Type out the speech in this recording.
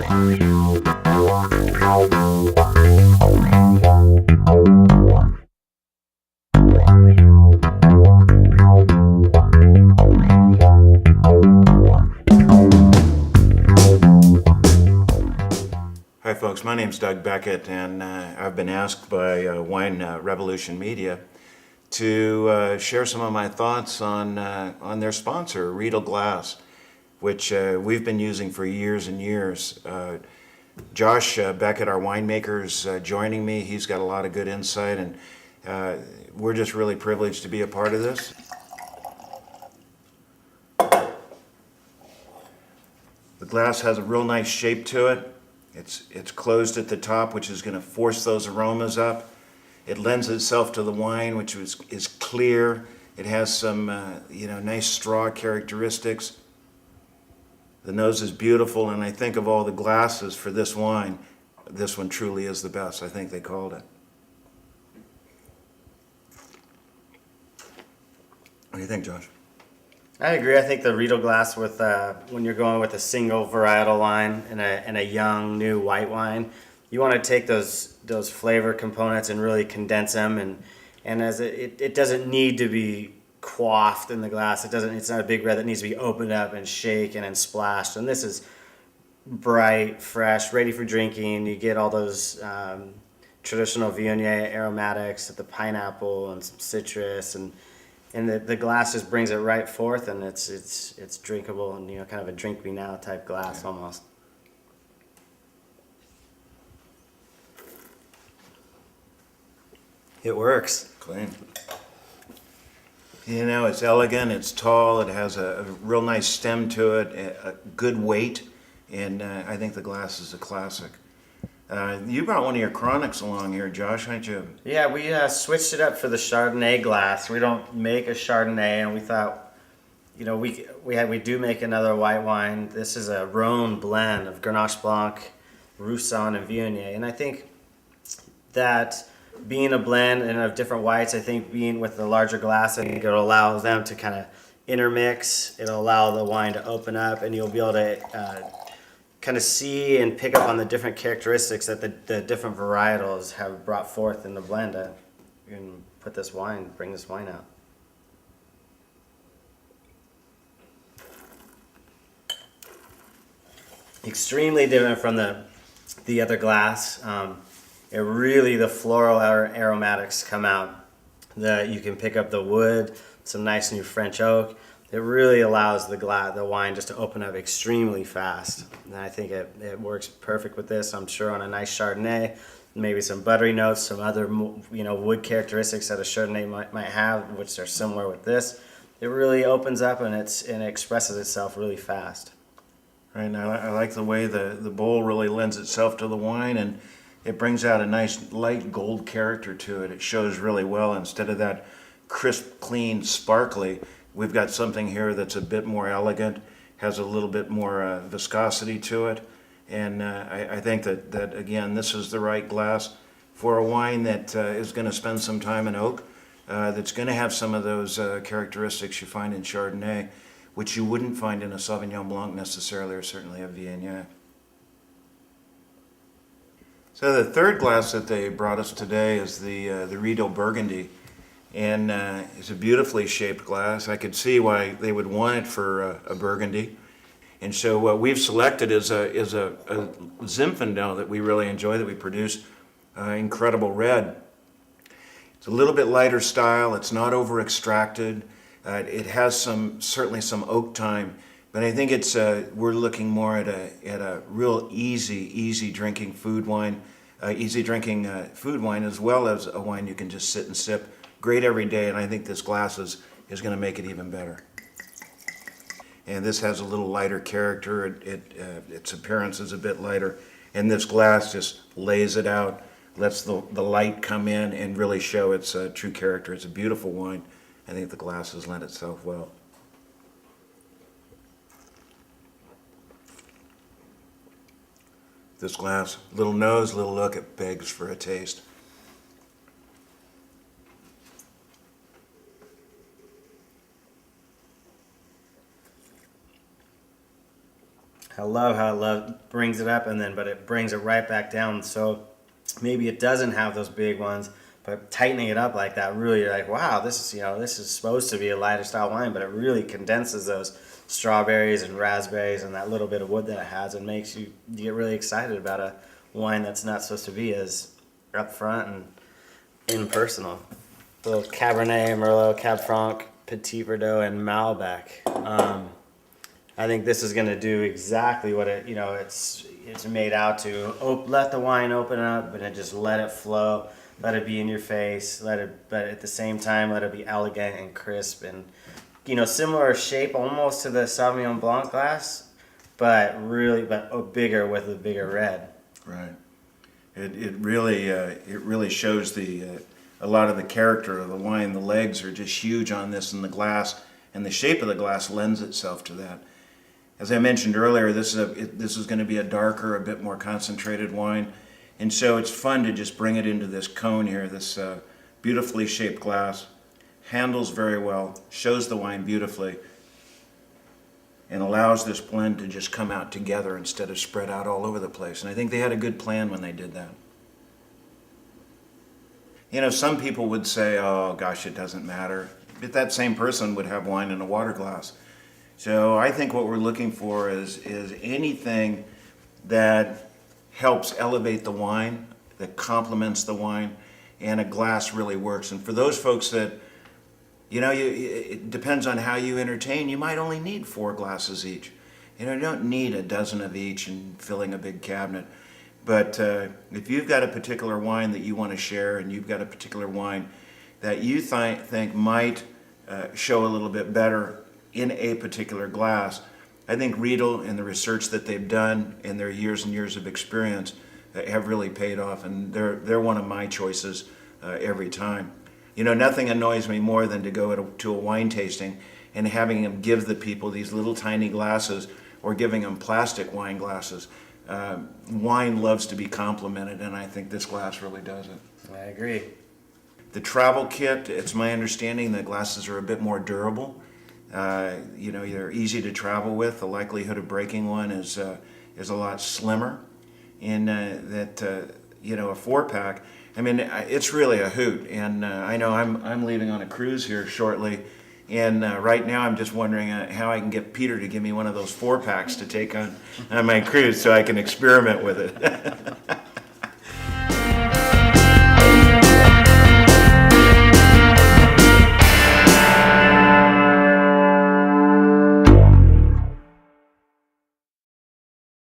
Hi folks, my name's Doug Beckett, and I've been asked by Wine Revolution Media to share some of my thoughts on their sponsor, Riedel Glass, which we've been using for years and years. Josh Beckett, our winemaker, is joining me. He's got a lot of good insight, and we're just really privileged to be a part of this. The glass has a real nice shape to it. It's closed at the top, which is going to force those aromas up. It lends itself to the wine, which is clear. It has some nice straw characteristics. The nose is beautiful, and I think of all the glasses for this wine, this one truly is the best. I think they called it. What do you think, Josh? I agree. I think the Riedel glass with when you're going with a single varietal line and a young new white wine, you want to take those flavor components and really condense them, and as it doesn't need to be quaffed in the glass. It's not a big red that needs to be opened up and shaken and splashed. And this is bright, fresh, ready for drinking. You get all those traditional Viognier aromatics, the pineapple and some citrus, and the glass just brings it right forth, and it's drinkable, and kind of a drink me now type glass almost. It works. Clean. It's elegant, it's tall, it has a real nice stem to it, a good weight, and I think the glass is a classic. You brought one of your chronics along here, Josh, aren't you? Yeah, we switched it up for the Chardonnay glass. We don't make a Chardonnay, and we thought, we do make another white wine. This is a Rhone blend of Grenache Blanc, Roussanne, and Viognier, and I think that being a blend and of different whites, I think being with the larger glass, I think it'll allow them to kind of intermix. It'll allow the wine to open up, and you'll be able to kind of see and pick up on the different characteristics that the different varietals have brought forth in the blend to bring this wine out. Extremely different from the other glass. The floral aromatics come out. You can pick up the wood, some nice new French oak. It really allows the wine just to open up extremely fast. And I think it works perfect with this. I'm sure on a nice Chardonnay, maybe some buttery notes, some other wood characteristics that a Chardonnay might have, which are similar with this. It really opens up and it expresses itself really fast. Right, now I like the way the bowl really lends itself to the wine, and it brings out a nice light gold character to it. It shows really well. Instead of that crisp, clean, sparkly, we've got something here that's a bit more elegant, has a little bit more viscosity to it. And I think that, again, this is the right glass for a wine that is going to spend some time in oak, that's going to have some of those characteristics you find in Chardonnay, which you wouldn't find in a Sauvignon Blanc necessarily, or certainly a Viognier. So the third glass that they brought us today is the Riedel Burgundy, and it's a beautifully shaped glass. I could see why they would want it for a Burgundy, and so what we've selected is a Zinfandel that we really enjoy, that we produce, incredible red. It's a little bit lighter style. It's not over extracted. It has certainly some oak time. But I think we're looking more at a real easy drinking food wine, food wine, as well as a wine you can just sit and sip. Great every day, and I think this glass is going to make it even better. And this has a little lighter character. Its appearance is a bit lighter, and this glass just lays it out, lets the light come in and really show its true character. It's a beautiful wine. I think the glass has lent itself well. This glass, little nose, little look, it begs for a taste. I love how it brings it up but it brings it right back down. So maybe it doesn't have those big ones, but tightening it up like that, really, you're like, wow, this is supposed to be a lighter style wine, but it really condenses those strawberries and raspberries and that little bit of wood that it has, and makes you get really excited about a wine that's not supposed to be as upfront and impersonal. Little Cabernet, Merlot, Cab Franc, Petit Verdot, and Malbec. I think this is going to do exactly what it's made out to. Let the wine open up, but just let it flow. Let it be in your face. But at the same time, let it be elegant and crisp and, similar shape almost to the Sauvignon Blanc glass, but bigger with a bigger red. Right. It really shows a lot of the character of the wine. The legs are just huge on this, and the glass and the shape of the glass lends itself to that. As I mentioned earlier, this is going to be a darker, a bit more concentrated wine, and so it's fun to just bring it into this cone here, this beautifully shaped glass. Handles very well, shows the wine beautifully, and allows this blend to just come out together instead of spread out all over the place. And I think they had a good plan when they did that. Some people would say, oh gosh, it doesn't matter. But that same person would have wine in a water glass. So I think what we're looking for is anything that helps elevate the wine, that complements the wine, and a glass really works. And for those folks that, it depends on how you entertain, you might only need 4 glasses each. You don't need a dozen of each and filling a big cabinet. But if you've got a particular wine that you want to share, and you've got a particular wine that you think might show a little bit better in a particular glass, I think Riedel and the research that they've done and their years and years of experience have really paid off, and they're one of my choices every time. Nothing annoys me more than to go to a wine tasting and having them give the people these little tiny glasses, or giving them plastic wine glasses. Wine loves to be complimented, and I think this glass really does it. I agree. The travel kit, it's my understanding that glasses are a bit more durable. They're easy to travel with. The likelihood of breaking one is a lot slimmer. In that a 4-pack, it's really a hoot. And I know I'm leaving on a cruise here shortly, and right now I'm just wondering how I can get Peter to give me one of those 4-packs to take on my cruise so I can experiment with it.